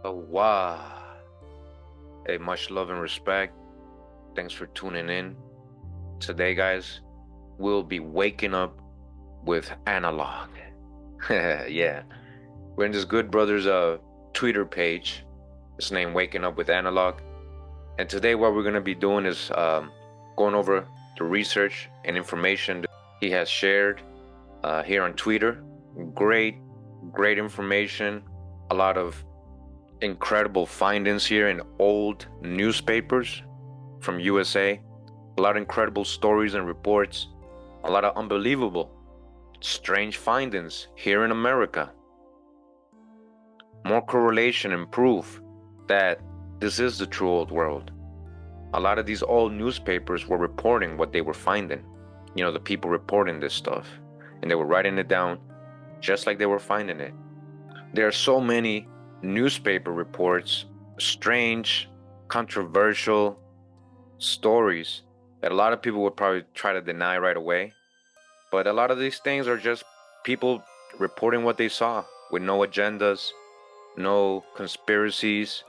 Oh, wow. Hey, much love and respect. Thanks for tuning in. Today, guys, we'll be waking up with analog. Yeah. We're in this good brother's Twitter page. It's named Waking Up with Analog. And today, what we're going to be doing is going over the research and information that he has shared here on Twitter. Great, great information. A lot of incredible findings here in old newspapers from USA. A lot of incredible stories and reports. A lot of unbelievable, strange findings here in America. More correlation and proof that this is the true old world. A lot of these old newspapers were reporting what they were finding. You know, the people reporting this stuff. And they were writing it down just like they were finding it. There are so many newspaper reports, strange, controversial stories that a lot of people would probably try to deny right away. But a lot of these things are just people reporting what they saw with no agendas, no conspiracies,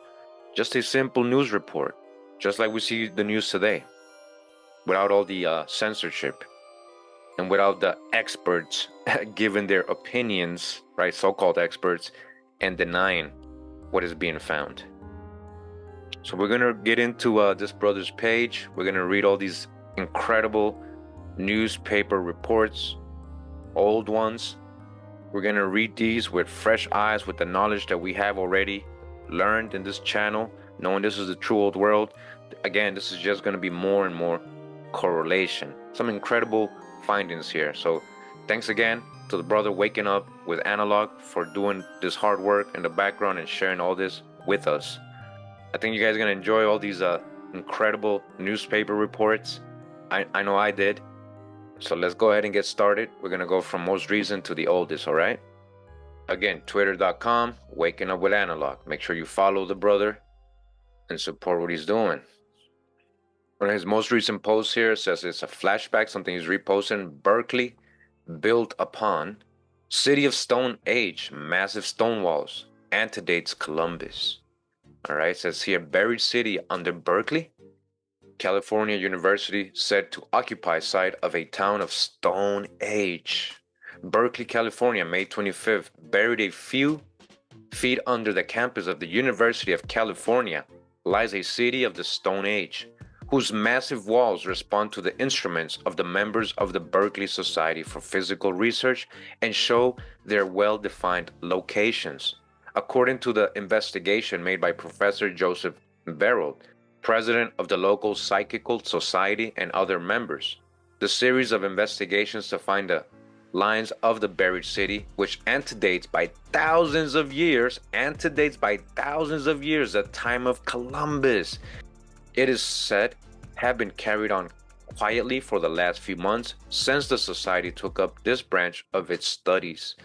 just a simple news report, just like we see the news today, without all the censorship and without the experts giving their opinions, right? So-called experts, and denying what is being found. So we're gonna get into this brother's page. We're gonna read all these incredible newspaper reports, old ones. We're gonna read these with fresh eyes, with the knowledge that we have already learned in this channel, knowing this is the true old world. Again, this is just gonna be more and more correlation. Some incredible findings here. So thanks again to the brother Waking Up with Analog for doing this hard work in the background and sharing all this with us. I think you guys are gonna enjoy all these incredible newspaper reports. I know I did. So let's go ahead and get started. We're gonna go from most recent to the oldest, all right? Again, twitter.com, Waking Up with Analog. Make sure you follow the brother and support what he's doing. One of his most recent posts here says it's a flashback, something he's reposting. Berkeley, built upon city of Stone Age, massive stone walls, antedates Columbus. All right, it says here, buried city under Berkeley, California University said to occupy site of a town of Stone Age. Berkeley, California, May 25th, buried a few feet under the campus of the University of California, lies a city of the Stone Age, whose massive walls respond to the instruments of the members of the Berkeley Society for Physical Research and show their well-defined locations. According to the investigation made by Professor Joseph Barold, president of the local Psychical Society and other members, the series of investigations to find the lines of the buried city, which antedates by thousands of years, the time of Columbus. It is said have been carried on quietly for the last few months since the society took up this branch of its studies.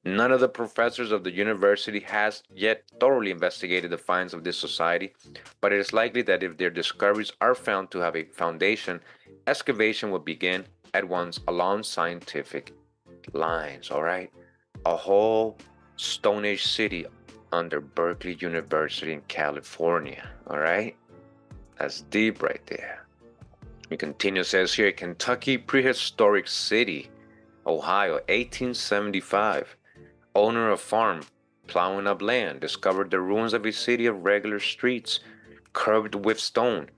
None of the professors of the university has yet thoroughly investigated the finds of this society, but it is likely that if their discoveries are found to have a foundation, excavation will begin at once along scientific lines, all right? A whole Stone Age city under Berkeley University in California, all right? That's deep right there. It continues, says here, Kentucky prehistoric city, Ohio, 1875. Owner of farm, plowing up land, discovered the ruins of a city of regular streets, curved with stone.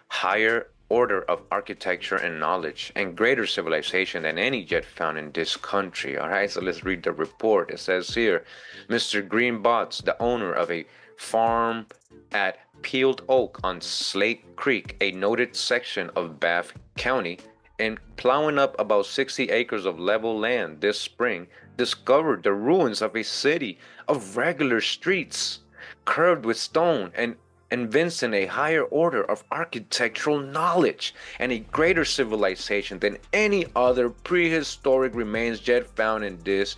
Higher order of architecture and knowledge, and greater civilization than any yet found in this country. All right, so let's read the report. It says here, Mr. Greenbotts, the owner of a farm at Peeled Oak on Slate Creek, a noted section of Bath County, and plowing up about 60 acres of level land this spring, discovered the ruins of a city of regular streets, curved with stone and evincing a higher order of architectural knowledge and a greater civilization than any other prehistoric remains yet found in this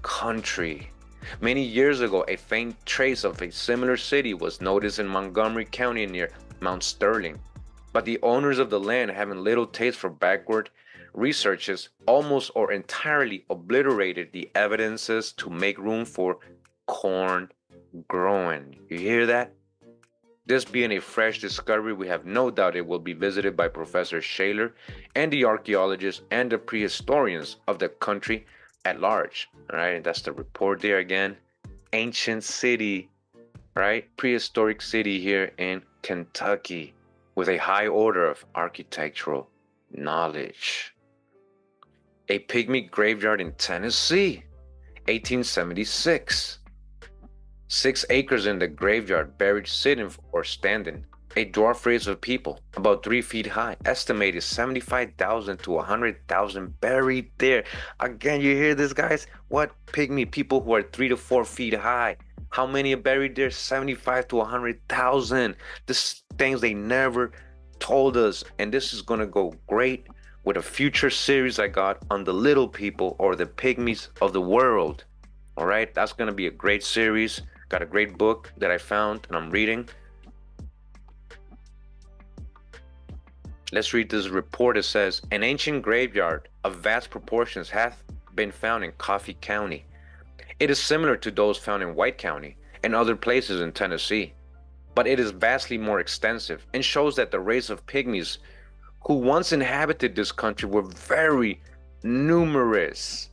country. Many years ago, a faint trace of a similar city was noticed in Montgomery County near Mount Sterling, but the owners of the land, having little taste for backward researches, almost or entirely obliterated the evidences to make room for corn growing. You hear that? This being a fresh discovery, we have no doubt it will be visited by Professor Shaler and the archaeologists and the prehistorians of the country at large. All right, that's the report there again. Ancient city, right? Prehistoric city here in Kentucky with a high order of architectural knowledge. A pygmy graveyard in Tennessee, 1876. 6 acres in the graveyard, buried sitting or standing. A dwarf race of people, about 3 feet high, estimated 75,000 to 100,000 buried there. Again, you hear this, guys? What pygmy people who are 3 to 4 feet high? How many are buried there? 75 to 100,000. This things they never told us, and this is gonna go great with a future series I got on the little people or the pygmies of the world. All right, that's gonna be a great series. Got a great book that I found and I'm reading. Let's read this report. It says, an ancient graveyard of vast proportions hath been found in Coffee County. It is similar to those found in White County and other places in Tennessee, but it is vastly more extensive and shows that the race of pygmies who once inhabited this country were very numerous.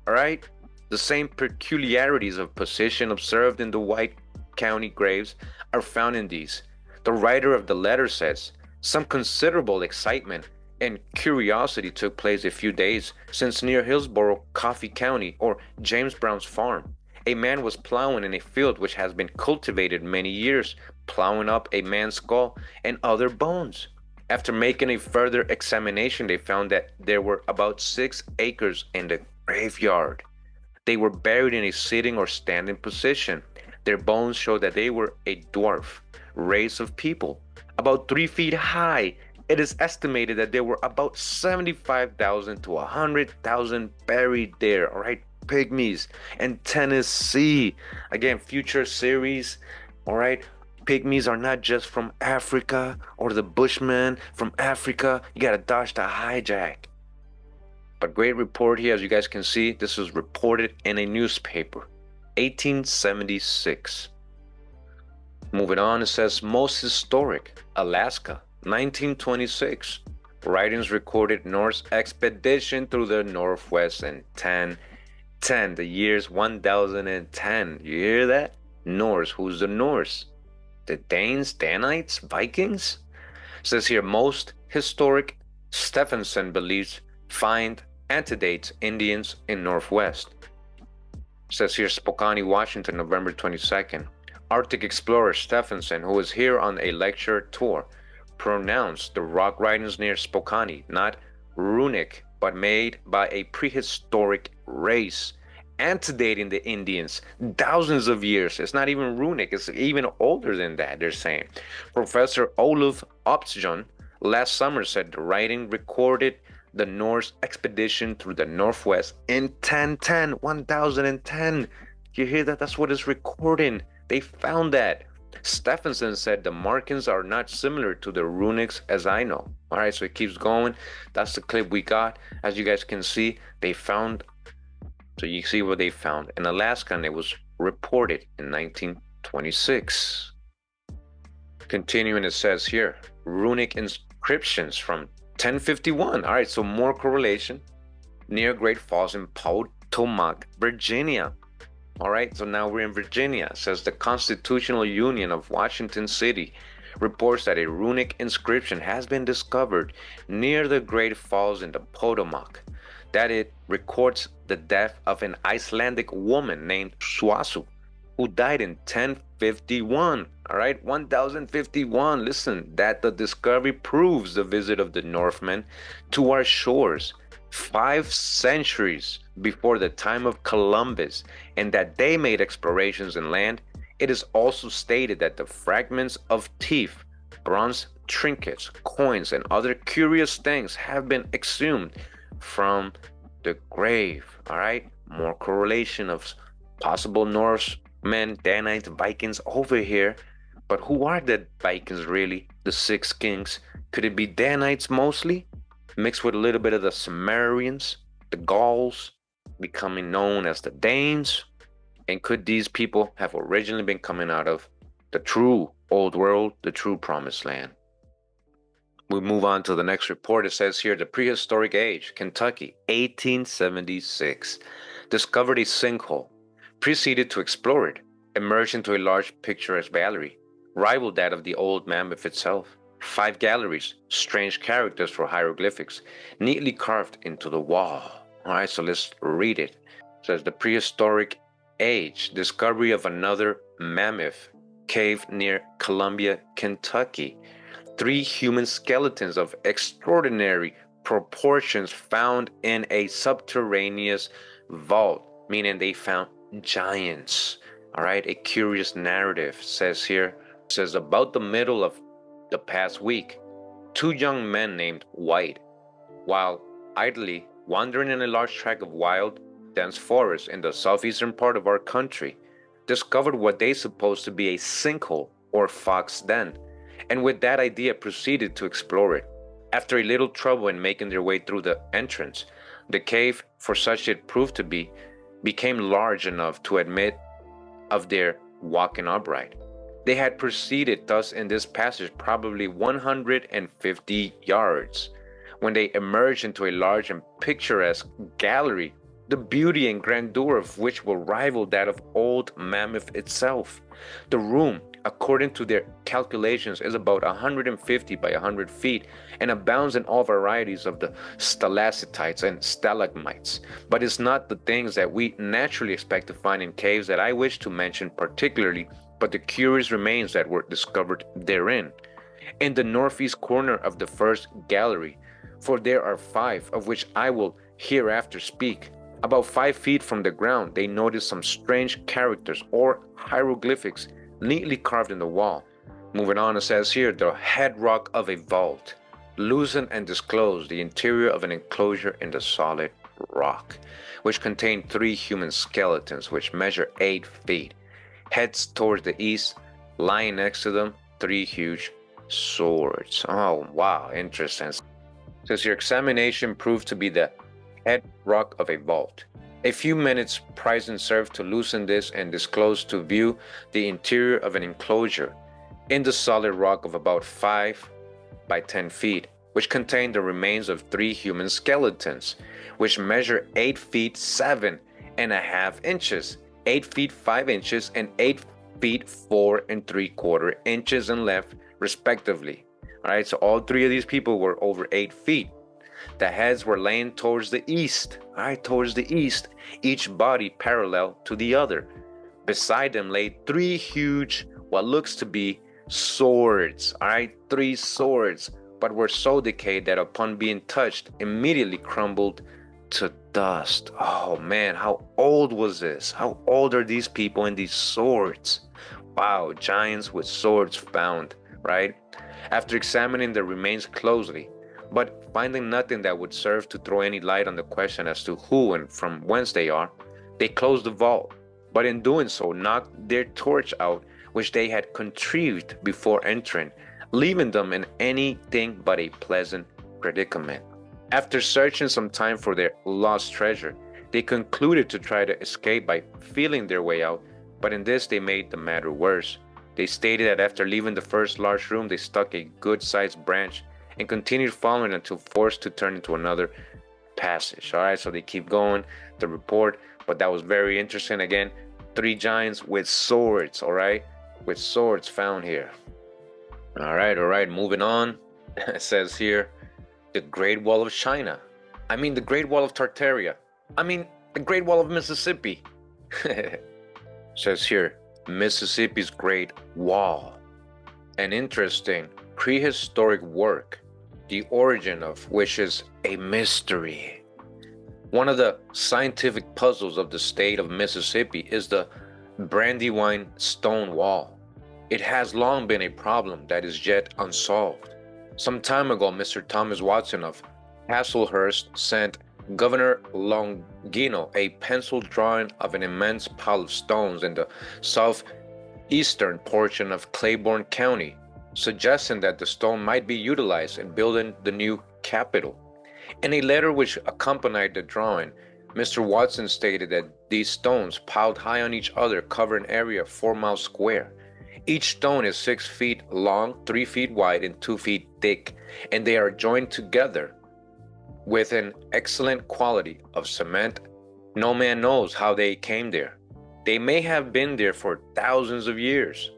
All right? The same peculiarities of position observed in the White County graves are found in these. The writer of the letter says, some considerable excitement and curiosity took place a few days since near Hillsborough, Coffee County, or James Brown's farm. A man was plowing in a field which has been cultivated many years, plowing up a man's skull and other bones. After making a further examination, they found that there were about 6 acres in the graveyard. They were buried in a sitting or standing position. Their bones show that they were a dwarf race of people, about 3 feet high. It is estimated that there were about 75,000 to 100,000 buried there. All right, pygmies and Tennessee. Again, future series. All right, pygmies are not just from Africa or the Bushmen from Africa. You gotta dodge the hijack. But great report here, as you guys can see. This was reported in a newspaper, 1876. Moving on, it says most historic, Alaska, 1926. Writings recorded Norse expedition through the Northwest in 1010, the year's 1010. You hear that? Norse, who's the Norse? The Danes, Danites, Vikings? It says here most historic, Stephenson believes find antedates Indians in Northwest. It says here Spokane, Washington, November 22nd. Arctic explorer Stephenson, who was here on a lecture tour, pronounced the rock writings near Spokane not runic, but made by a prehistoric race, antedating the Indians thousands of years. It's not even runic, it's even older than that, they're saying. Professor Oluf Opsjon last summer said the writing recorded the Norse expedition through the Northwest in 1010. You hear that? That's what it's recording. They found that. Stephenson said the markings are not similar to the runics as I know. All right, so it keeps going. That's the clip we got. As you guys can see, they found, so you see what they found in Alaska, and it was reported in 1926. Continuing, it says here, runic inscriptions from 1051. All right, so more correlation near Great Falls in Potomac, Virginia. All right, so now we're in Virginia. It says the Constitutional Union of Washington City reports that a runic inscription has been discovered near the Great Falls in the Potomac, that it records the death of an Icelandic woman named Suasu, who died in 1051. All right, 1051. Listen, that the discovery proves the visit of the Northmen to our shores 5 centuries before the time of Columbus, and that they made explorations in land. It is also stated that the fragments of teeth, bronze trinkets, coins, and other curious things have been exhumed from the grave. All right, more correlation of possible Norsemen, Danites, Vikings over here. But who are the Vikings really? The Six Kings? Could it be Danites mostly, mixed with a little bit of the Sumerians, the Gauls, becoming known as the Danes? And could these people have originally been coming out of the true old world, the true promised land? We move on to the next report. It says here the prehistoric age, Kentucky, 1876, discovered a sinkhole, proceeded to explore it, emerged into a large picturesque gallery, rivaled that of the old mammoth itself. 5 galleries, strange characters for hieroglyphics, neatly carved into the wall. All right, so let's read it. It says the prehistoric age, discovery of another mammoth cave near Columbia, Kentucky. 3 human skeletons of extraordinary proportions found in a subterraneous vault, meaning they found giants. All right, a curious narrative says here, says about the middle of the past week, 2 young men named White, while idly wandering in a large tract of wild, dense forest in the southeastern part of our country, discovered what they supposed to be a sinkhole or fox den, and with that idea proceeded to explore it. After a little trouble in making their way through the entrance, the cave, for such it proved to be, became large enough to admit of their walking upright. They had proceeded thus in this passage probably 150 yards, when they emerged into a large and picturesque gallery, the beauty and grandeur of which will rival that of old Mammoth itself. The room, according to their calculations, is about 150 by 100 feet and abounds in all varieties of the stalactites and stalagmites, but is not the things that we naturally expect to find in caves that I wish to mention particularly, but the curious remains that were discovered therein. In the northeast corner of the first gallery, for there are 5, of which I will hereafter speak, about 5 feet from the ground, they noticed some strange characters or hieroglyphics neatly carved in the wall. Moving on, it says here, the headrock of a vault, loosened and disclosed the interior of an enclosure in the solid rock, which contained 3 human skeletons which measure 8 feet, heads towards the east, lying next to them 3 huge swords. Oh, wow, interesting. Says your examination proved to be the head rock of a vault. A few minutes Prison served to loosen this and disclose to view the interior of an enclosure in the solid rock of about 5 by 10 feet, which contained the remains of 3 human skeletons, which measure 8 feet 7.5 inches, 8 feet 5 inches, and 8 feet 4.75 inches in length, respectively. All right, so all 3 of these people were over 8 feet. The heads were laying towards the east, all right, towards the east, each body parallel to the other. Beside them lay 3 huge, what looks to be swords, all right, 3 swords, but were so decayed that upon being touched, immediately crumbled to dust. Oh man, how old was this? How old are these people and these swords? Wow, giants with swords found, right? After examining the remains closely, but finding nothing that would serve to throw any light on the question as to who and from whence they are, they closed the vault, but in doing so knocked their torch out, which they had contrived before entering, leaving them in anything but a pleasant predicament. After searching some time for their lost treasure, they concluded to try to escape by feeling their way out, but in this they made the matter worse. They stated that after leaving the first large room, they stuck a good-sized branch and continued following until forced to turn into another passage. All right, so they keep going, the report, but that was very interesting. Again, three giants with swords, all right, with swords found here. All right, moving on. It says here, the Great Wall of China. I mean, the Great Wall of Tartaria. I mean, the Great Wall of Mississippi. Says here, Mississippi's Great Wall. An interesting prehistoric work, the origin of which is a mystery. One of the scientific puzzles of the state of Mississippi is the Brandywine Stone Wall. It has long been a problem that is yet unsolved. Some time ago, Mr. Thomas Watson of Hasselhurst sent Governor Longino a pencil drawing of an immense pile of stones in the southeastern portion of Claiborne County, suggesting that the stone might be utilized in building the new Capitol. In a letter which accompanied the drawing, Mr. Watson stated that these stones, piled high on each other, cover an area of 4 miles square. Each stone is 6 feet long, 3 feet wide, and 2 feet thick, and they are joined together with an excellent quality of cement. No man knows how they came there. They may have been there for thousands of years.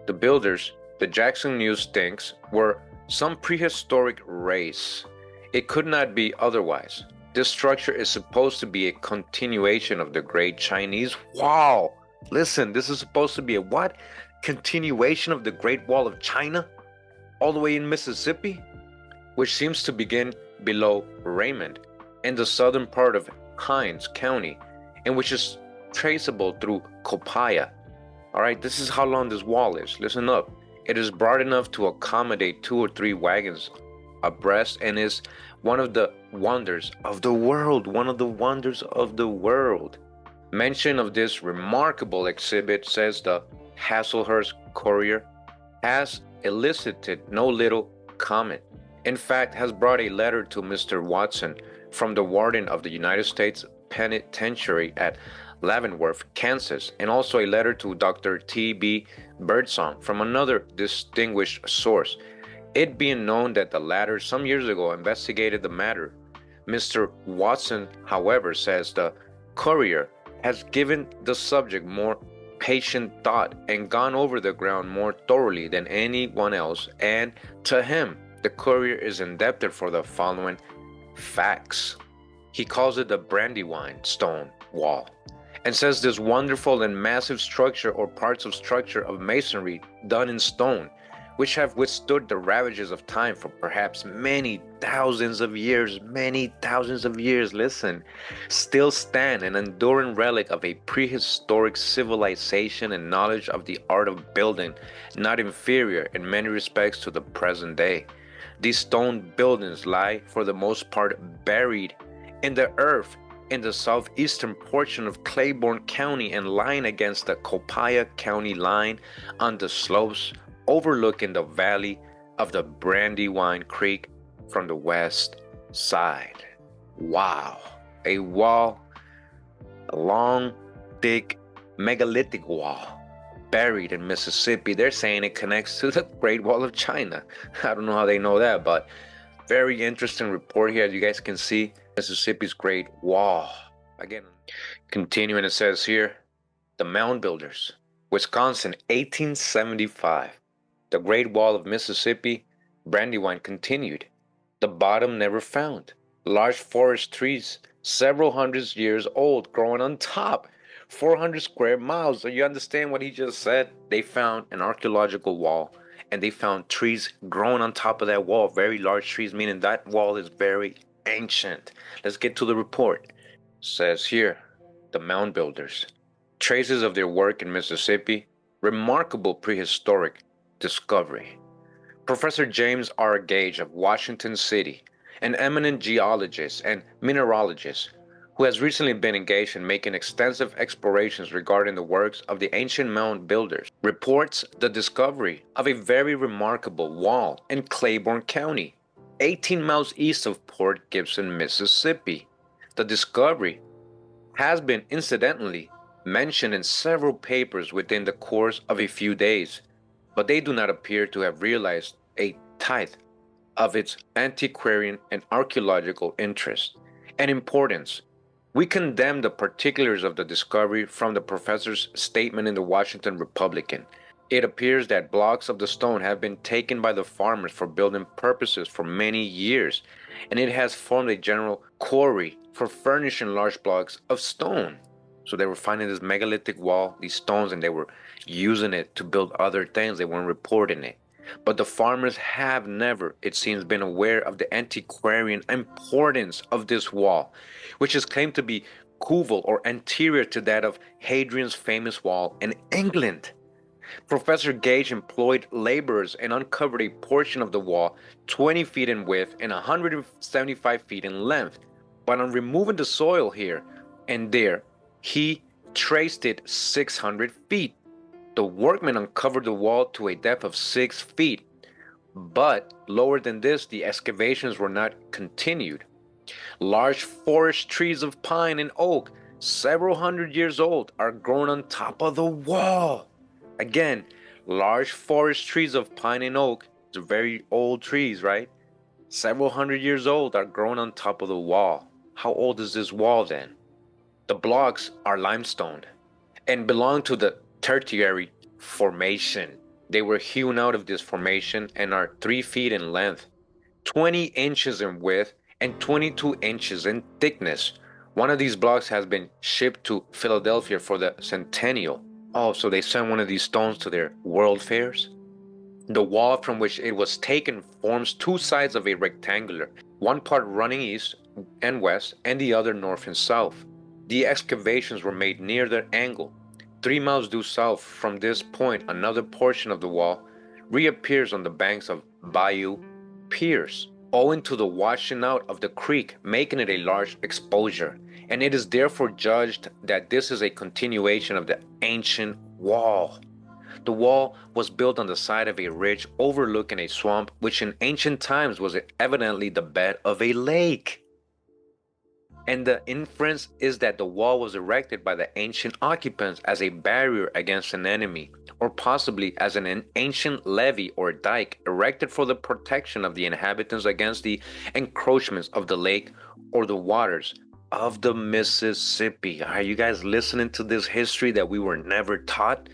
The builders, the Jackson News thinks, were some prehistoric race. It could not be otherwise. This structure is supposed to be a continuation of the Great Chinese Wall. Listen, this is supposed to be a what? Continuation of the Great Wall of China? All the way in Mississippi? Which seems to begin below Raymond in the southern part of Hinds County, and which is traceable through Copiah. All right, this is how long this wall is. Listen up. It is broad enough to accommodate 2 or 3 wagons abreast and is one of the wonders of the world. One of the wonders of the world. Mention of this remarkable exhibit, says the Hasselhurst Courier, has elicited no little comment. In fact, has brought a letter to Mr. Watson from the warden of the United States Penitentiary at Leavenworth, Kansas, and also a letter to Dr. T.B. Birdsong from another distinguished source. It being known that the latter some years ago investigated the matter. Mr. Watson, however, says the Courier, has given the subject more patient thought and gone over the ground more thoroughly than anyone else, and to him the Courier is indebted for the following facts. He calls it the Brandywine Stone Wall, and says this wonderful and massive structure or parts of structure of masonry done in stone, which have withstood the ravages of time for perhaps many thousands of years, listen, still stand an enduring relic of a prehistoric civilization and knowledge of the art of building, not inferior in many respects to the present day. These stone buildings lie for the most part buried in the earth in the southeastern portion of Claiborne County and lying against the Copiah County line on the slopes overlooking the valley of the Brandywine Creek from the west side. Wow, a wall, a long, thick, megalithic wall buried in Mississippi. They're saying it connects to the Great Wall of China. I don't know how they know that, but very interesting report here. As you guys can see, Mississippi's Great Wall. Again, continuing, it says here, the Mound Builders, Wisconsin, 1875. The Great Wall of Mississippi, Brandywine continued. The bottom never found. Large forest trees, several hundred years old, growing on top. 400 square miles. So you understand what he just said? They found an archaeological wall, and they found trees growing on top of that wall. Very large trees, meaning that wall is very ancient. Let's get to the report. It says here, the Mound Builders. Traces of their work in Mississippi. Remarkable prehistoric discovery. Professor James R. Gage of Washington City, an eminent geologist and mineralogist who has recently been engaged in making extensive explorations regarding the works of the ancient mound builders, reports the discovery of a very remarkable wall in Claiborne County, 18 miles east of Port Gibson, Mississippi. The discovery has been incidentally mentioned in several papers within the course of a few days, but they do not appear to have realized a tithe of its antiquarian and archaeological interest and importance. We condemn the particulars of the discovery from the professor's statement in the Washington Republican. It appears that blocks of the stone have been taken by the farmers for building purposes for many years, and it has formed a general quarry for furnishing large blocks of stone. So they were finding this megalithic wall, these stones, and they were using it to build other things. They weren't reporting it. But the farmers have never, it seems, been aware of the antiquarian importance of this wall, which is claimed to be coeval or anterior to that of Hadrian's famous wall in England. Professor Gage employed laborers and uncovered a portion of the wall 20 feet in width and 175 feet in length. But on removing the soil here and there, he traced it 600 feet. The workmen uncovered the wall to a depth of 6 feet, but lower than this, the excavations were not continued. Large forest trees of pine and oak, several hundred years old, are grown on top of the wall. Again, large forest trees of pine and oak, they're very old trees, right? Several hundred years old are grown on top of the wall. How old is this wall then? The blocks are limestone and belong to the Tertiary Formation. They were hewn out of this formation and are 3 feet in length, 20 inches in width, and 22 inches in thickness. One of these blocks has been shipped to Philadelphia for the centennial. Oh, so they sent one of these stones to their world fairs? The wall from which it was taken forms two sides of a rectangular, one part running east and west, and the other north and south. The excavations were made near their angle. 3 miles due south from this point, another portion of the wall reappears on the banks of Bayou Pierce, owing to the washing out of the creek, making it a large exposure, and it is therefore judged that this is a continuation of the ancient wall. The wall was built on the side of a ridge overlooking a swamp, which in ancient times was evidently the bed of a lake. And the inference is that the wall was erected by the ancient occupants as a barrier against an enemy, or possibly as an ancient levee or dike erected for the protection of the inhabitants against the encroachments of the lake or the waters of the Mississippi. Are you guys listening to this history that we were never taught?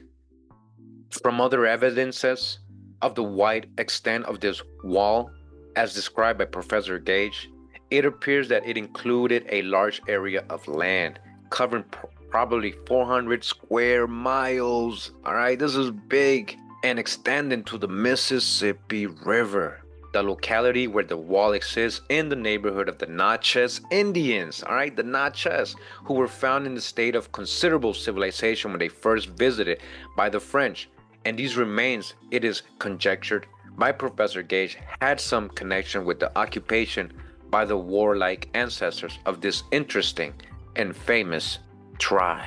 From other evidences of the wide extent of this wall, as described by Professor Gage, it appears that it included a large area of land, covering probably 400 square miles. All right, this is big, and extending to the Mississippi River, the locality where the wall exists in the neighborhood of the Natchez Indians. All right, the Natchez, who were found in the state of considerable civilization when they first visited by the French. And these remains, it is conjectured by Professor Gage, had some connection with the occupation by the warlike ancestors of this interesting and famous tribe.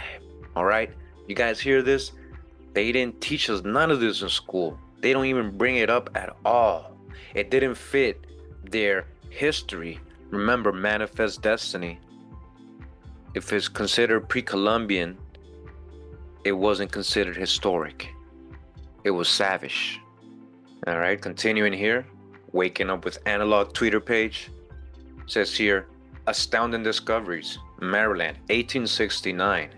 All right, you guys hear this? They didn't teach us none of this in school. They don't even bring it up at all. It didn't fit their history. Remember, manifest destiny. If it's considered pre-Columbian, it wasn't considered historic. It was savage. All right, continuing here. Waking up with analog Twitter page. Says here, astounding discoveries, Maryland, 1869.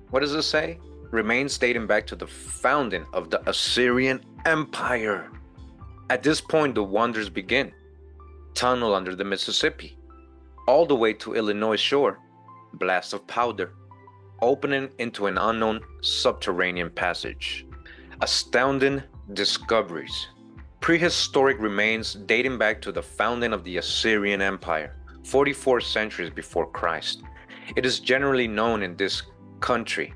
What does it say? Remains dating back to the founding of the Assyrian Empire. At this point, the wonders begin. Tunnel under the Mississippi, all the way to Illinois shore. Blast of powder, opening into an unknown subterranean passage. Astounding discoveries. Prehistoric remains dating back to the founding of the Assyrian Empire, 44 centuries before Christ. It is generally known in this country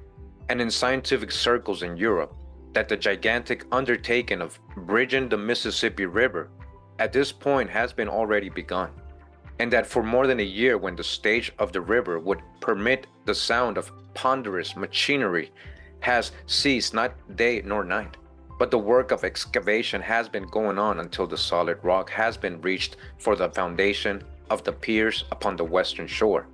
and in scientific circles in Europe that the gigantic undertaking of bridging the Mississippi River at this point has been already begun, and that for more than a year, when the stage of the river would permit the sound of ponderous machinery has ceased, not day nor night. But the work of excavation has been going on until the solid rock has been reached for the foundation of the piers upon the western shore.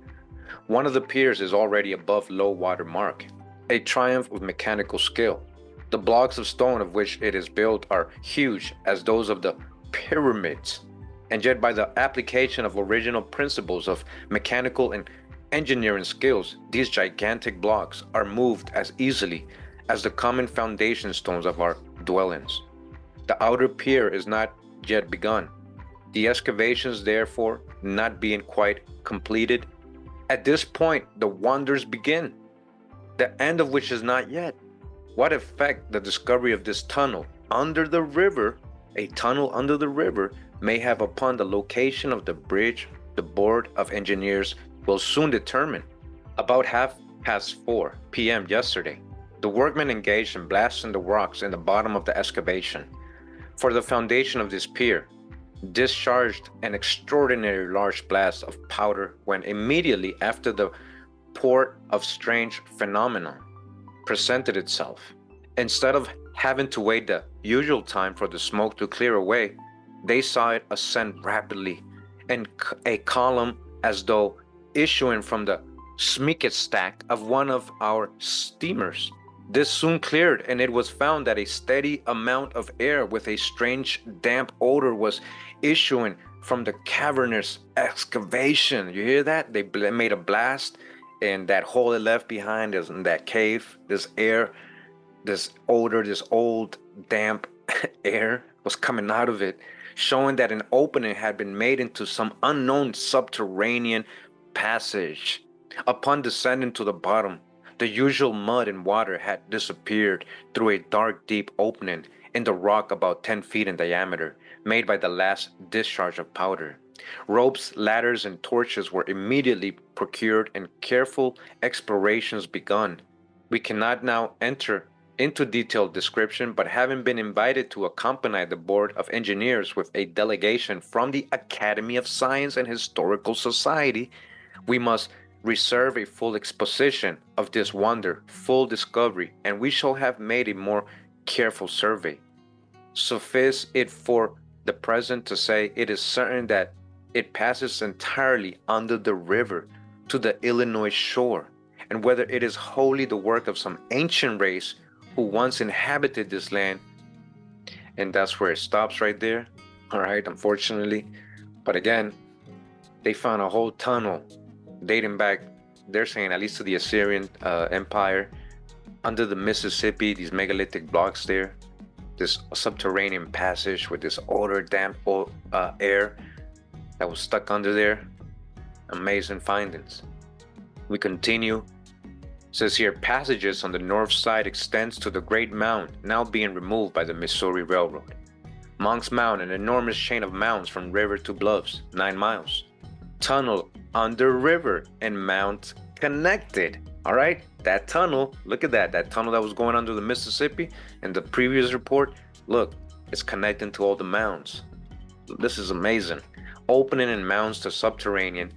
One of the piers is already above low water mark, a triumph of mechanical skill. The blocks of stone of which it is built are huge as those of the pyramids. And yet, by the application of original principles of mechanical and engineering skills, these gigantic blocks are moved as easily as the common foundation stones of our dwellings. The outer pier is not yet begun, the excavations, therefore, not being quite completed. At this point, the wonders begin, the end of which is not yet. What effect the discovery of this tunnel under the river, a tunnel under the river, may have upon the location of the bridge, the Board of Engineers will soon determine. About 4:30 p.m. yesterday, the workmen engaged in blasting the rocks in the bottom of the excavation for the foundation of this pier, discharged an extraordinary large blast of powder when immediately after the port of strange phenomenon presented itself. Instead of having to wait the usual time for the smoke to clear away, they saw it ascend rapidly in a column as though issuing from the smokestack of one of our steamers. This soon cleared, and it was found that a steady amount of air with a strange damp odor was issuing from the cavernous excavation. You hear that? They made a blast, and that hole it left behind is in that cave. This air, this odor, this old damp air was coming out of it, showing that an opening had been made into some unknown subterranean passage. Upon descending to the bottom, the usual mud and water had disappeared through a dark, deep opening in the rock about 10 feet in diameter, made by the last discharge of powder. Ropes, ladders, and torches were immediately procured and careful explorations begun. We cannot now enter into detailed description, but having been invited to accompany the Board of Engineers with a delegation from the Academy of Science and Historical Society, we must reserve a full exposition of this wonder, full discovery, and we shall have made a more careful survey. Suffice it for the present to say it is certain that it passes entirely under the river to the Illinois shore, and whether it is wholly the work of some ancient race who once inhabited this land, and that's where it stops right there. All right, unfortunately. But again, they found a whole tunnel dating back, they're saying, at least to the Assyrian Empire, under the Mississippi, these megalithic blocks there, this subterranean passage with this odor, damp air that was stuck under there. Amazing findings. We continue. It says here, passages on the north side extends to the Great Mound, now being removed by the Missouri Railroad. Monk's Mound, an enormous chain of mounds from river to bluffs, 9 miles. Tunnel under river and mount connected. All right, that tunnel, look at that. That tunnel that was going under the Mississippi in the previous report, look, it's connecting to all the mounds. This is amazing. Opening in mounds to subterranean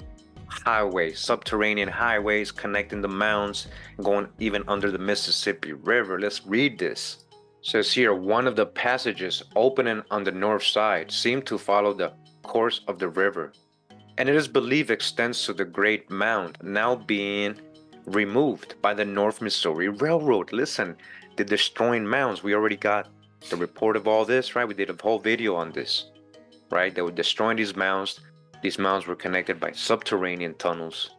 highways connecting the mounds, going even under the Mississippi River. Let's read this. It says here, one of the passages opening on the north side seemed to follow the course of the river, and it is believed extends to the Great Mound, now being removed by the North Missouri Railroad. Listen, the destroying mounds, we already got the report of all this, right? We did a whole video on this, right? They were destroying these mounds. These mounds were connected by subterranean tunnels.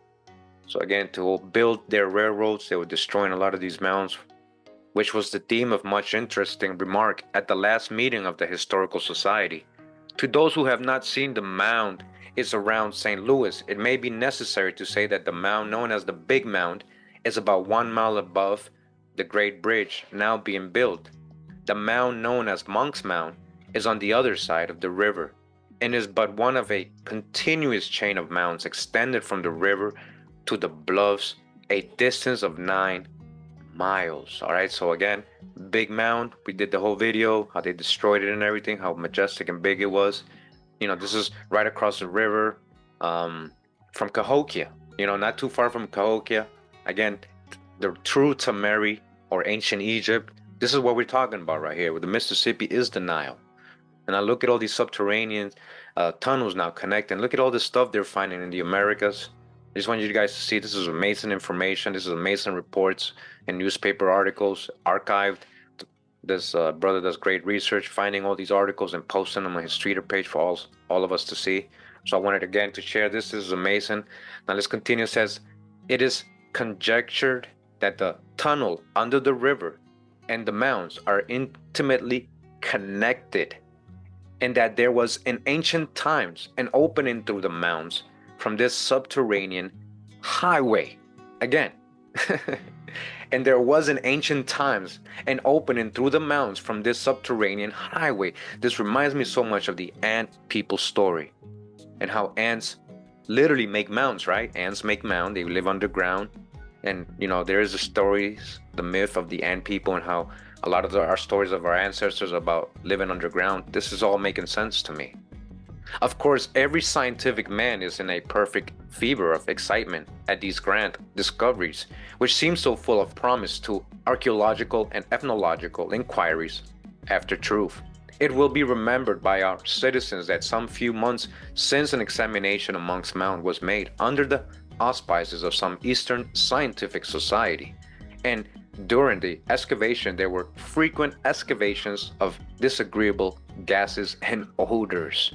So again, to build their railroads, they were destroying a lot of these mounds, which was the theme of much interesting remark at the last meeting of the Historical Society. To those who have not seen, the mound is around St. Louis. It may be necessary to say that the mound known as the Big Mound is about 1 mile above the Great Bridge now being built. The mound known as Monk's Mound is on the other side of the river and is but one of a continuous chain of mounds extended from the river to the bluffs, a distance of 9 miles. All right, so again, Big Mound, we did the whole video, how they destroyed it and everything, how majestic and big it was. You know, this is right across the river from Cahokia, you know, not too far from Cahokia. Again, the true Tamari or ancient Egypt. This is what we're talking about right here, where the Mississippi is the Nile. And I look at all these subterranean tunnels now connecting. Look at all this stuff they're finding in the Americas. I just want you guys to see this is amazing information. This is amazing reports and newspaper articles archived This brother does great research, finding all these articles and posting them on his Twitter page for all of us to see. So I wanted again to share this. This is amazing. Now let's continue. It says, it is conjectured that the tunnel under the river and the mounds are intimately connected, and that there was in ancient times an opening through the mounds from this subterranean highway. Again, and there was in ancient times an opening through the mounds from this subterranean highway. This reminds me so much of the ant people story and how ants literally make mounds, right? Ants make mounds, they live underground. And there is the stories, the myth of the ant people, and how a lot of our stories of our ancestors about living underground. This is all making sense to me. Of course, every scientific man is in a perfect fever of excitement at these grand discoveries, which seem so full of promise to archaeological and ethnological inquiries after truth. It will be remembered by our citizens that some few months since an examination amongst mound was made under the auspices of some Eastern scientific society, and during the excavation there were frequent excavations of disagreeable gases and odors.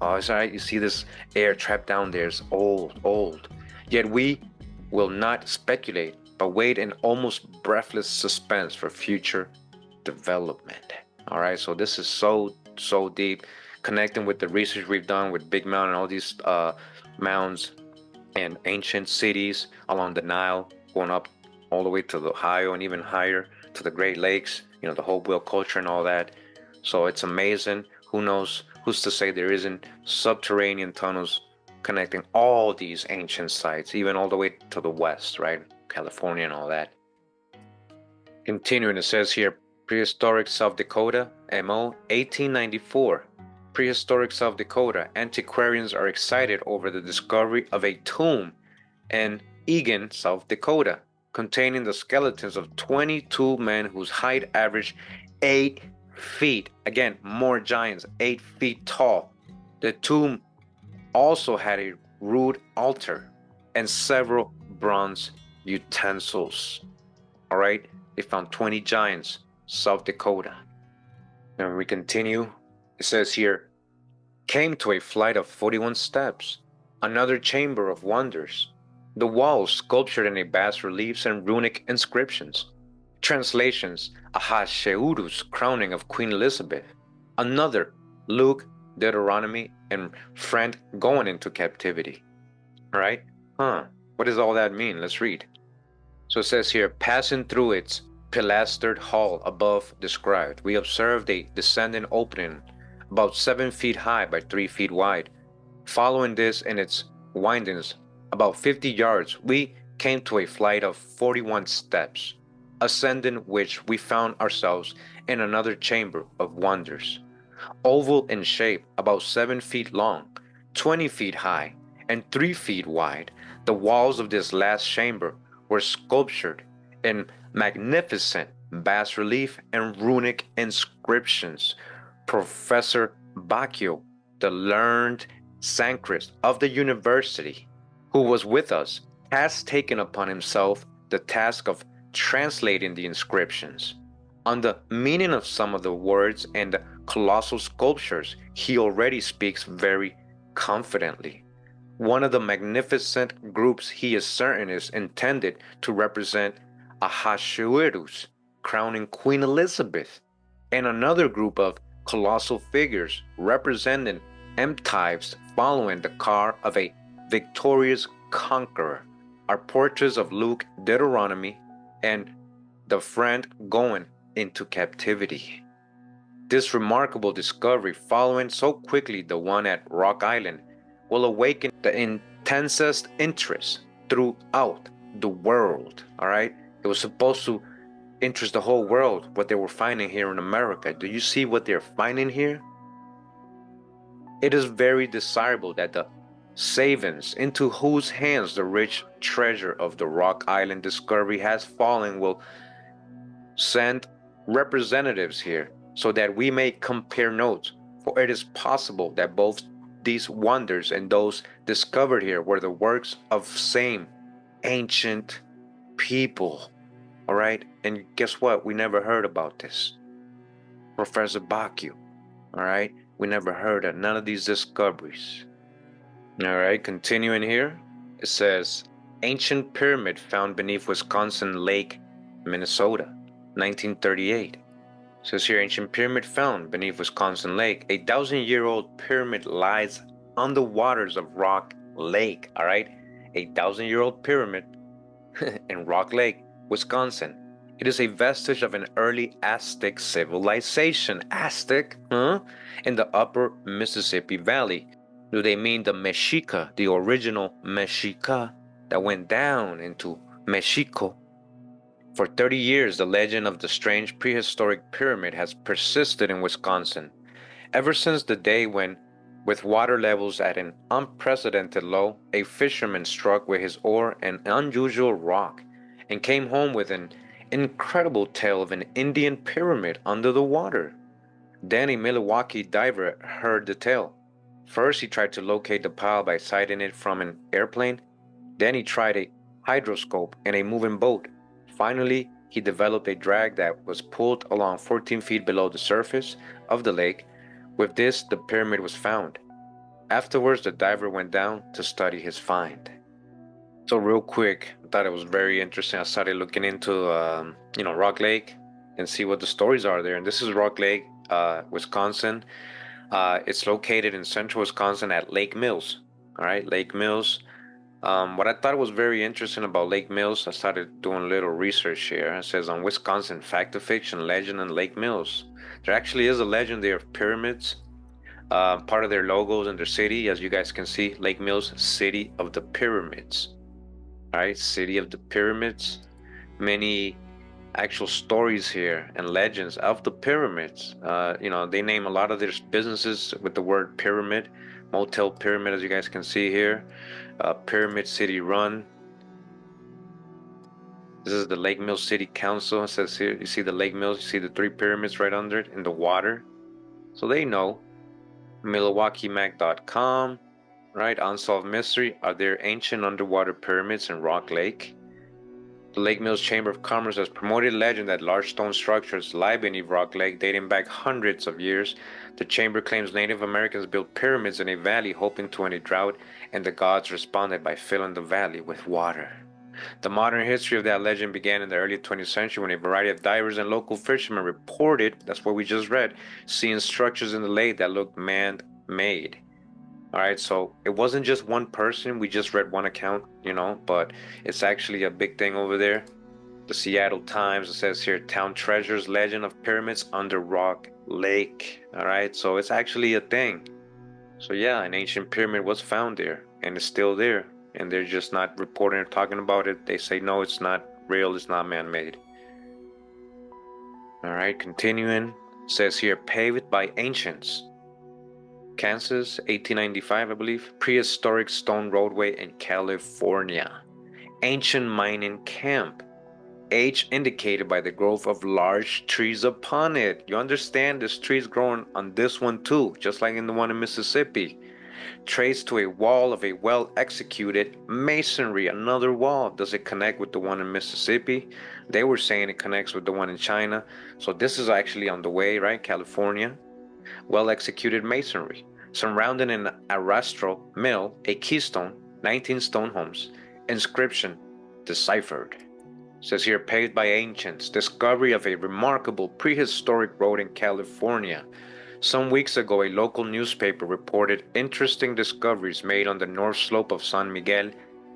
Oh, it's all right. You see this air trapped down there is old, old. Yet we will not speculate, but wait in almost breathless suspense for future development. All right. So this is so deep, connecting with the research we've done with Big Mound and all these mounds and ancient cities along the Nile, going up all the way to the Ohio and even higher to the Great Lakes. The whole whale culture and all that. So it's amazing. Who knows? Who's to say there isn't subterranean tunnels connecting all these ancient sites, even all the way to the west, right? California and all that. Continuing, it says here, prehistoric South Dakota, MO 1894. Prehistoric South Dakota, antiquarians are excited over the discovery of a tomb in Egan, South Dakota, containing the skeletons of 22 men whose height averaged 8 feet. Again, more giants, 8 feet tall. The tomb also had a rude altar and several bronze utensils. All right, they found 20 giants, South Dakota. And we continue. It says here, came to a flight of 41 steps, another chamber of wonders. The walls sculptured in a bas reliefs and runic inscriptions. Translations, Ahasuerus' crowning of Queen Elizabeth. Another, Luke, Deuteronomy, and friend going into captivity. All right? What does all that mean? Let's read. So it says here, passing through its pilastered hall above described, we observed a descending opening about 7 feet high by 3 feet wide. Following this in its windings, about 50 yards, we came to a flight of 41 steps, ascending which we found ourselves in another chamber of wonders. Oval in shape, about 7 feet long, 20 feet high, and 3 feet wide, the walls of this last chamber were sculptured in magnificent bas relief and runic inscriptions. Professor Bacchio, the learned Sancrist of the university, who was with us, has taken upon himself the task of translating the inscriptions. On the meaning of some of the words and the colossal sculptures, he already speaks very confidently. One of the magnificent groups he is certain is intended to represent Ahasuerus crowning Queen Elizabeth, and another group of colossal figures representing M-types following the car of a victorious conqueror are portraits of Luke, Deuteronomy, and the friend going into captivity. This remarkable discovery, following so quickly the one at Rock Island, will awaken the intensest interest throughout the world. All right? It was supposed to interest the whole world what they were finding here in America. Do you see what they're finding here? It is very desirable that the savants into whose hands the rich treasure of the Rock Island discovery has fallen will send representatives here so that we may compare notes, for it is possible that both these wonders and those discovered here were the works of same ancient people. All right? And guess what? We never heard about this. Professor Baku. All right, we never heard of none of these discoveries. All right, continuing here, it says ancient pyramid found beneath Wisconsin Lake, Minnesota, 1938. It says here ancient pyramid found beneath Wisconsin Lake. A 1,000-year-old pyramid lies on the waters of Rock Lake. All right, a 1,000-year-old pyramid in Rock Lake, Wisconsin. It is a vestige of an early Aztec civilization. Aztec, huh? In the upper Mississippi Valley. Do they mean the Mexica, the original Mexica that went down into Mexico? For 30 years, the legend of the strange prehistoric pyramid has persisted in Wisconsin. Ever since the day when, with water levels at an unprecedented low, a fisherman struck with his oar an unusual rock and came home with an incredible tale of an Indian pyramid under the water. Then a Milwaukee diver heard the tale. First, he tried to locate the pile by sighting it from an airplane. Then he tried a hydroscope and a moving boat. Finally, he developed a drag that was pulled along 14 feet below the surface of the lake. With this, the pyramid was found. Afterwards, the diver went down to study his find. So real quick, I thought it was very interesting. I started looking into, Rock Lake and see what the stories are there. And this is Rock Lake, Wisconsin. It's located in central Wisconsin at Lake Mills. All right, Lake Mills. What I thought was very interesting about Lake Mills, I started doing a little research here. It says on Wisconsin, fact or fiction, legend and Lake Mills. There actually is a legend there of pyramids. Part of their logos in their city, as you guys can see, Lake Mills, City of the Pyramids. All right, City of the Pyramids. Many actual stories here and legends of the pyramids. They name a lot of their businesses with the word pyramid. Motel Pyramid, as you guys can see here. Pyramid City Run. This is the Lake Mills City Council. It says here, you see the Lake Mills, you see the 3 pyramids right under it in the water. So they know. MilwaukeeMac.com, right? Unsolved Mystery. Are there ancient underwater pyramids in Rock Lake? The Lake Mills Chamber of Commerce has promoted legend that large stone structures lie beneath Rock Lake dating back hundreds of years. The chamber claims Native Americans built pyramids in a valley hoping to end a drought, and the gods responded by filling the valley with water. The modern history of that legend began in the early 20th century when a variety of divers and local fishermen reported, that's what we just read, seeing structures in the lake that looked man-made. All right, so it wasn't just one person. We just read one account, but it's actually a big thing over there. The Seattle Times, it says here, Town Treasures Legend of Pyramids Under Rock Lake. All right, so it's actually a thing. So yeah, an ancient pyramid was found there and it's still there. And they're just not reporting or talking about it. They say, no, it's not real, it's not man-made. All right, continuing. It says here, paved by ancients. Kansas, 1895, I believe. Prehistoric stone roadway in California. Ancient mining camp. Age indicated by the growth of large trees upon it. You understand, there's trees growing on this one too, just like in the one in Mississippi. Traced to a wall of a well-executed masonry. Another wall. Does it connect with the one in Mississippi? They were saying it connects with the one in China. So this is actually on the way, right? California. Well-executed masonry. Surrounding an arrastro mill, a keystone, 19 stone homes. Inscription deciphered. It says here, paved by ancients. Discovery of a remarkable prehistoric road in California. Some weeks ago, a local newspaper reported interesting discoveries made on the north slope of San Miguel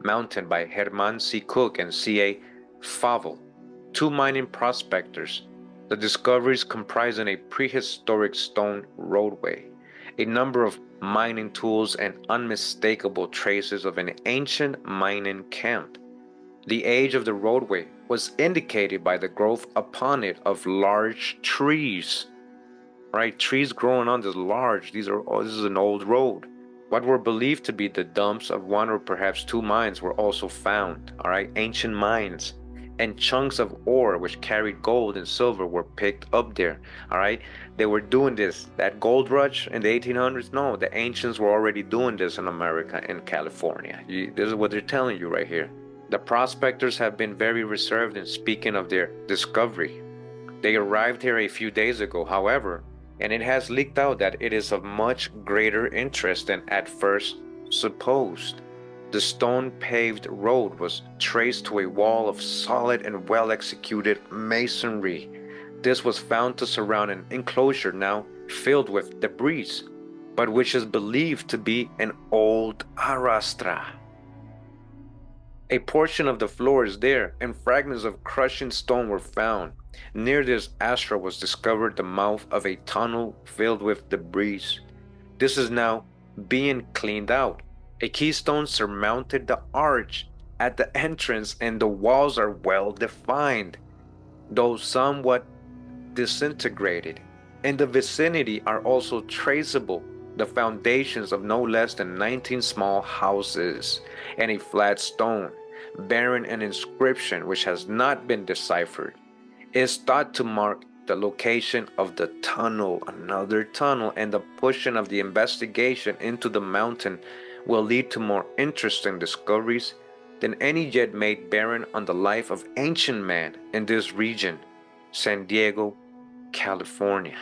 Mountain by Herman C. Cook and C.A. Favell, 2 mining prospectors. The discoveries comprising a prehistoric stone roadway, a number of mining tools, and unmistakable traces of an ancient mining camp. The age of the roadway was indicated by the growth upon it of large trees. Right, trees growing on this large. This is an old road. What were believed to be the dumps of 1 or perhaps 2 mines were also found. All right, ancient mines and chunks of ore which carried gold and silver were picked up there. All right, they were doing this. That gold rush in the 1800s. No, the ancients were already doing this in America, in California. This is what they're telling you right here. The prospectors have been very reserved in speaking of their discovery. They arrived here a few days ago, however, and it has leaked out that it is of much greater interest than at first supposed. The stone-paved road was traced to a wall of solid and well-executed masonry. This was found to surround an enclosure now filled with debris, but which is believed to be an old arrastra. A portion of the floor is there, and fragments of crushing stone were found. Near this astra was discovered the mouth of a tunnel filled with debris. This is now being cleaned out. A keystone surmounted the arch at the entrance, and the walls are well defined, though somewhat disintegrated. In the vicinity are also traceable the foundations of no less than 19 small houses and a flat stone bearing an inscription which has not been deciphered. It is thought to mark the location of the tunnel, another tunnel, and the pushing of the investigation into the mountain will lead to more interesting discoveries than any yet made bearing on the life of ancient man in this region, San Diego, California.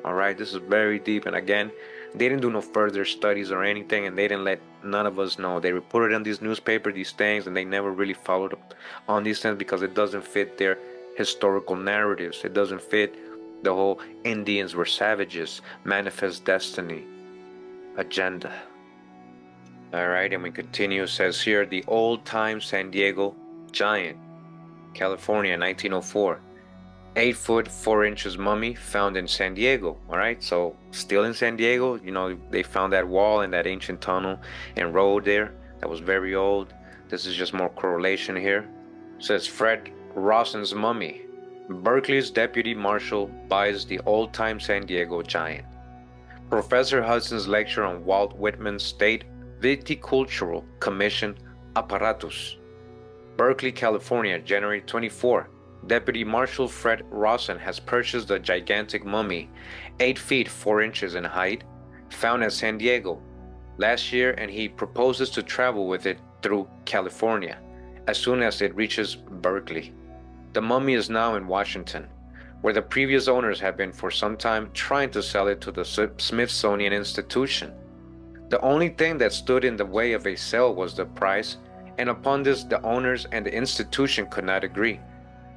All right, this is very deep, and again, they didn't do no further studies or anything, and they didn't let none of us know. They reported in these newspapers these things, and they never really followed up on these things because it doesn't fit their historical narratives. It doesn't fit the whole Indians were savages, manifest destiny agenda. All right, and we continue. It says here, the old-time San Diego giant, California, 1904. 8 foot 4 inches mummy found in San Diego. All right, so still in San Diego, they found that wall and that ancient tunnel and road there that was very old. This is just more correlation here. It says Fred Rawson's mummy. Berkeley's deputy marshal buys the old-time San Diego giant. Professor Hudson's lecture on Walt Whitman's State Viticultural Commission apparatus. Berkeley, California, January 24. Deputy Marshal Fred Rawson has purchased the gigantic mummy, 8 feet 4 inches in height, found at San Diego last year, and he proposes to travel with it through California as soon as it reaches Berkeley. The mummy is now in Washington, where the previous owners have been for some time trying to sell it to the Smithsonian Institution. The only thing that stood in the way of a sale was the price, and upon this the owners and the institution could not agree.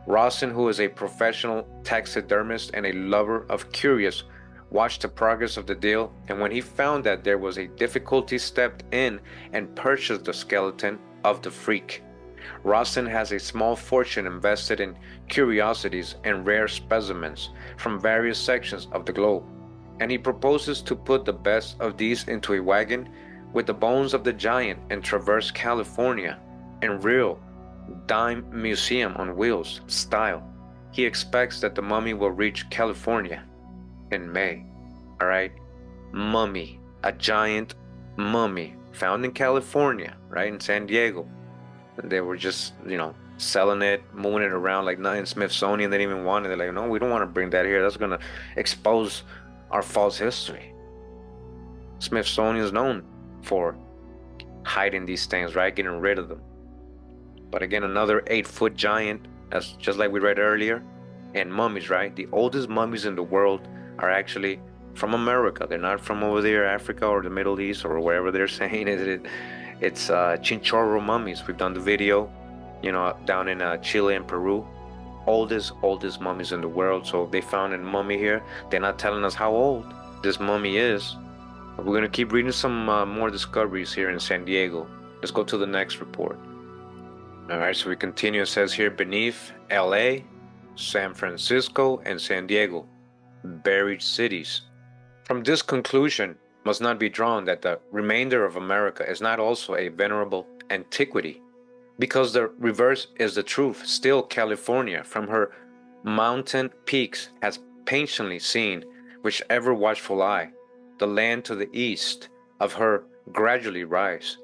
Rawson, who is a professional taxidermist and a lover of curios, watched the progress of the deal, and when he found that there was a difficulty, stepped in and purchased the skeleton of the freak. Rawson has a small fortune invested in curiosities and rare specimens from various sections of the globe, and he proposes to put the best of these into a wagon with the bones of the giant and traverse California in real dime museum on wheels style. He expects that the mummy will reach California in May. All right, mummy, a giant mummy found in California, right in San Diego. They were just, selling it, moving it around like nothing. Smithsonian didn't even want it. They're like, no, we don't want to bring that here. That's gonna expose our false history. Smithsonian is known for hiding these things, right? Getting rid of them. But again, another 8-foot giant, that's just like we read earlier. And mummies, right? The oldest mummies in the world are actually from America. They're not from over there, Africa or the Middle East or wherever they're saying it. It's Chinchorro mummies. We've done the video, down in Chile and Peru. Oldest mummies in the world. So they found a mummy here. They're not telling us how old this mummy is. But we're going to keep reading some more discoveries here in San Diego. Let's go to the next report. All right, so we continue. It says here, beneath LA, San Francisco, and San Diego, buried cities. From this conclusion must not be drawn that the remainder of America is not also a venerable antiquity, because the reverse is the truth. Still, California, from her mountain peaks, has patiently seen, with ever watchful eye, the land to the east of her gradually rise,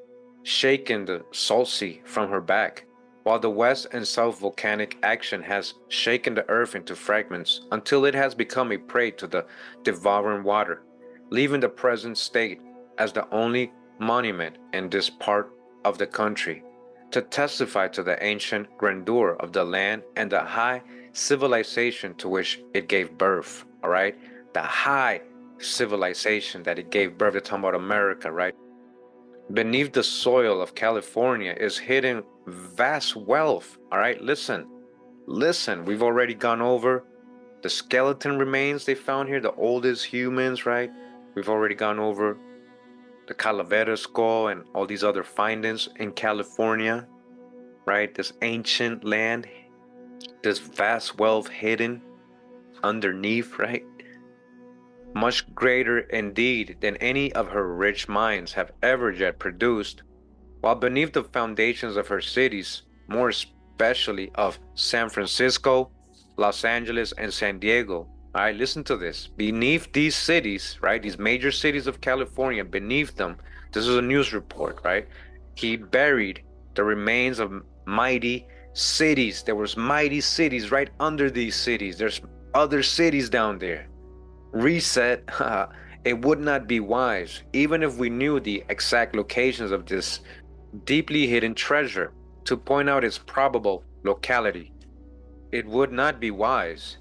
shaking the salt sea from her back, while the west and south volcanic action has shaken the earth into fragments until it has become a prey to the devouring water, leaving the present state as the only monument in this part of the country to testify to the ancient grandeur of the land and the high civilization to which it gave birth, all right? The high civilization that it gave birth. They're talking about America, right? Beneath the soil of California is hidden vast wealth, all right? Listen, we've already gone over the skeleton remains they found here, the oldest humans, right? We've already gone over the Calavera skull and all these other findings in California, right? This ancient land, this vast wealth hidden underneath, right? Much greater indeed than any of her rich minds have ever yet produced, while beneath the foundations of her cities, more especially of San Francisco, Los Angeles, and San Diego. All right, listen to this. Beneath these cities, right, these major cities of California, beneath them, this is a news report, right? He buried the remains of mighty cities. There was mighty cities right under these cities. There's other cities down there. Reset. It would not be wise, even if we knew the exact locations of this deeply hidden treasure, to point out its probable locality. It would not be wise,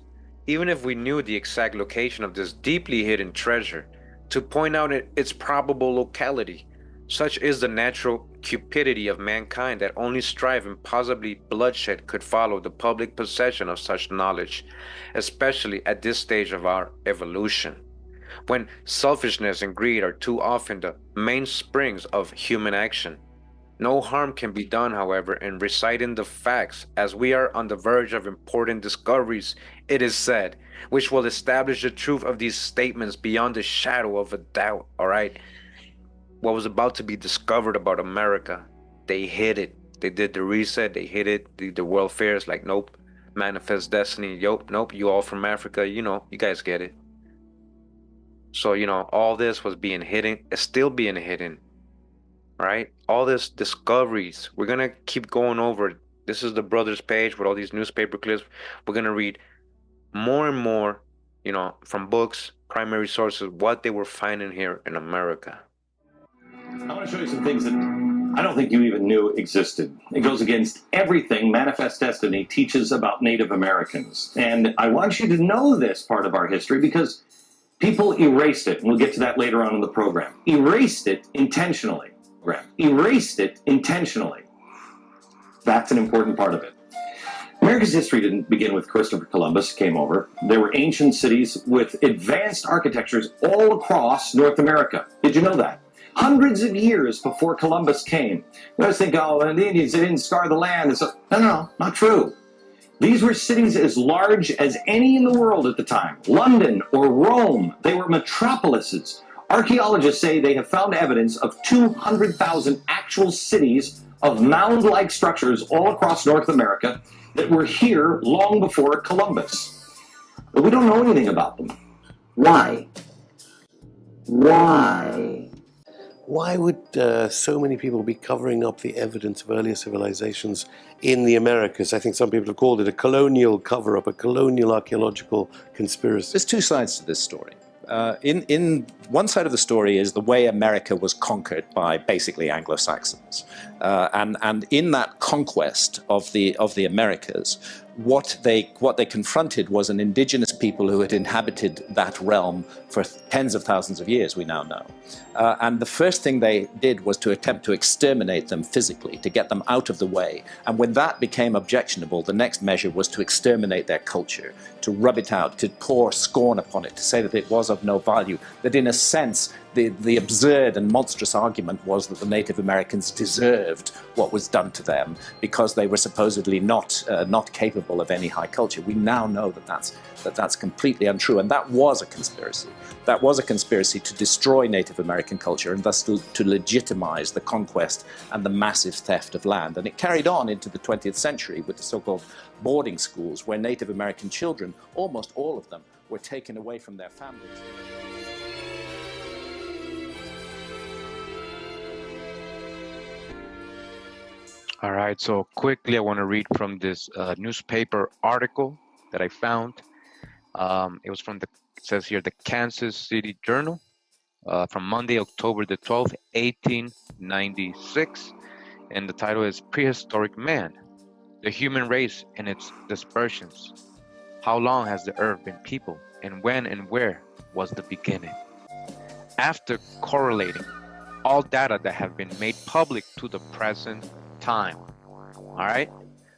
even if we knew the exact location of this deeply hidden treasure, to point out its probable locality. Such is the natural cupidity of mankind that only strife and possibly bloodshed could follow the public possession of such knowledge, especially at this stage of our evolution, when selfishness and greed are too often the mainsprings of human action. No harm can be done, however, in reciting the facts, as we are on the verge of important discoveries, it is said, which will establish the truth of these statements beyond the shadow of a doubt, all right? What was about to be discovered about America, they hid it. They did the reset, they hid it. The World Fair is like, nope, manifest destiny, nope, you all from Africa, you guys get it. So, all this was being hidden, it's still being hidden. Right? All this discoveries. We're gonna keep going over. This is the brothers page with all these newspaper clips. We're gonna read more and more, from books, primary sources, what they were finding here in America. I want to show you some things that I don't think you even knew existed. It goes against everything Manifest Destiny teaches about Native Americans. And I want you to know this part of our history because people erased it. And we'll get to that later on in the program. Erased it intentionally. Erased it intentionally. That's an important part of it. America's history didn't begin with Christopher Columbus came over. There were ancient cities with advanced architectures all across North America. Did you know that? Hundreds of years before Columbus came. You always think, oh, the Indians, they didn't scar the land. So, no, not true. These were cities as large as any in the world at the time. London or Rome, they were metropolises. Archaeologists say they have found evidence of 200,000 actual cities of mound-like structures all across North America that were here long before Columbus. But we don't know anything about them. Why? Why? Why would so many people be covering up the evidence of earlier civilizations in the Americas? I think some people have called it a colonial cover-up, a colonial archaeological conspiracy. There's two sides to this story. In one side of the story is the way America was conquered by basically Anglo-Saxons, and in that conquest of the Americas, what they confronted was an indigenous people who had inhabited that realm for tens of thousands of years, we now know. And the first thing they did was to attempt to exterminate them physically, to get them out of the way. And when that became objectionable, the next measure was to exterminate their culture, to rub it out, to pour scorn upon it, to say that it was of no value, that in a sense, the absurd and monstrous argument was that the Native Americans deserved what was done to them because they were supposedly not capable of any high culture. We now know that that's completely untrue, and that was a conspiracy. That was a conspiracy to destroy Native American culture and thus to legitimize the conquest and the massive theft of land. And it carried on into the 20th century with the so-called boarding schools, where Native American children, almost all of them, were taken away from their families. All right, so quickly, I want to read from this newspaper article that I found. It was it says here, the Kansas City Journal, from Monday, October the 12th, 1896. And the title is Prehistoric Man, the Human Race and Its Dispersions. How long has the earth been peopled? And when and where was the beginning? After correlating all data that have been made public to the present time, all right,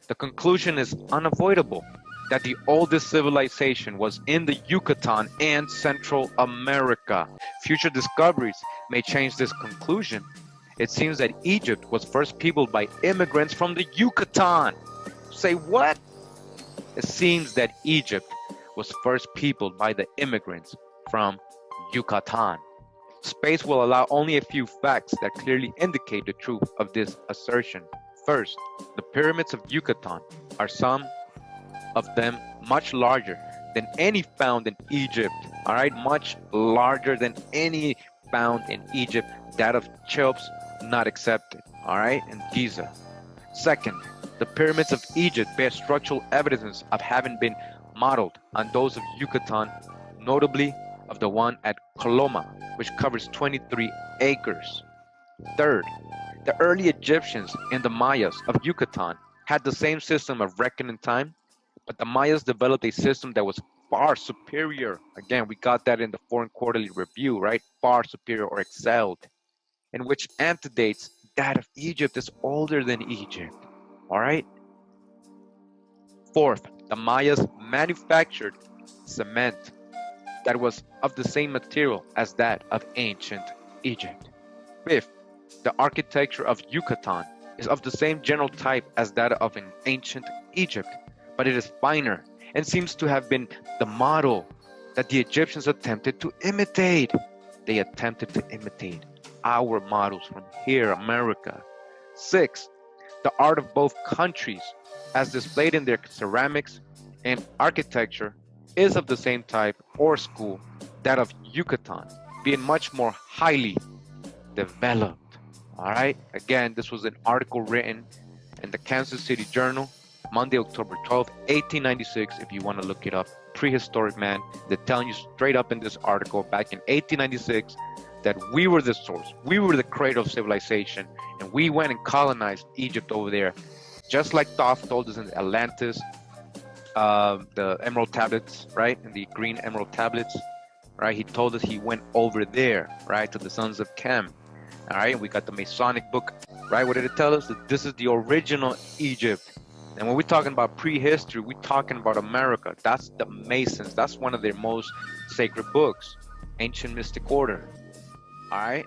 the conclusion is unavoidable that the oldest civilization was in the Yucatan and Central America. Future discoveries may change this conclusion. It seems that Egypt was first peopled by immigrants from the Yucatan. Say what? It seems that Egypt was first peopled by the immigrants from Yucatan. Space will allow only a few facts that clearly indicate the truth of this assertion. First, the pyramids of Yucatan are some of them much larger than any found in Egypt. All right, much larger than any found in Egypt. That of Cheops not accepted. All right, and Giza. Second, the pyramids of Egypt bear structural evidence of having been modeled on those of Yucatan, notably of the one at Coloma, which covers 23 acres. Third, the early Egyptians and the Mayas of Yucatan had the same system of reckoning time, but the Mayas developed a system that was far superior. Again, we got that in the Foreign Quarterly Review, right? Far superior or excelled, in which antedates that of Egypt is older than Egypt. All right? Fourth, the Mayas manufactured cement that was of the same material as that of ancient Egypt. Fifth, the architecture of Yucatan is of the same general type as that of an ancient Egypt, but it is finer and seems to have been the model that the Egyptians attempted to imitate. They attempted to imitate our models from here, America. Six, the art of both countries, as displayed in their ceramics and architecture, is of the same type or school, that of Yucatan, being much more highly developed. All right, again, this was an article written in the Kansas City Journal, Monday, October 12th, 1896, if you want to look it up. Prehistoric man, they're telling you straight up in this article back in 1896 that we were the source, we were the cradle of civilization, and we went and colonized Egypt over there. Just like Thoth told us in Atlantis, the Emerald Tablets, right? And the green Emerald Tablets, right? He told us he went over there, right? To the sons of Chem. All right, we got the Masonic book, right? What did it tell us? That this is the original Egypt. And when we're talking about prehistory, we're talking about America. That's the Masons. That's one of their most sacred books, Ancient Mystic Order. All right.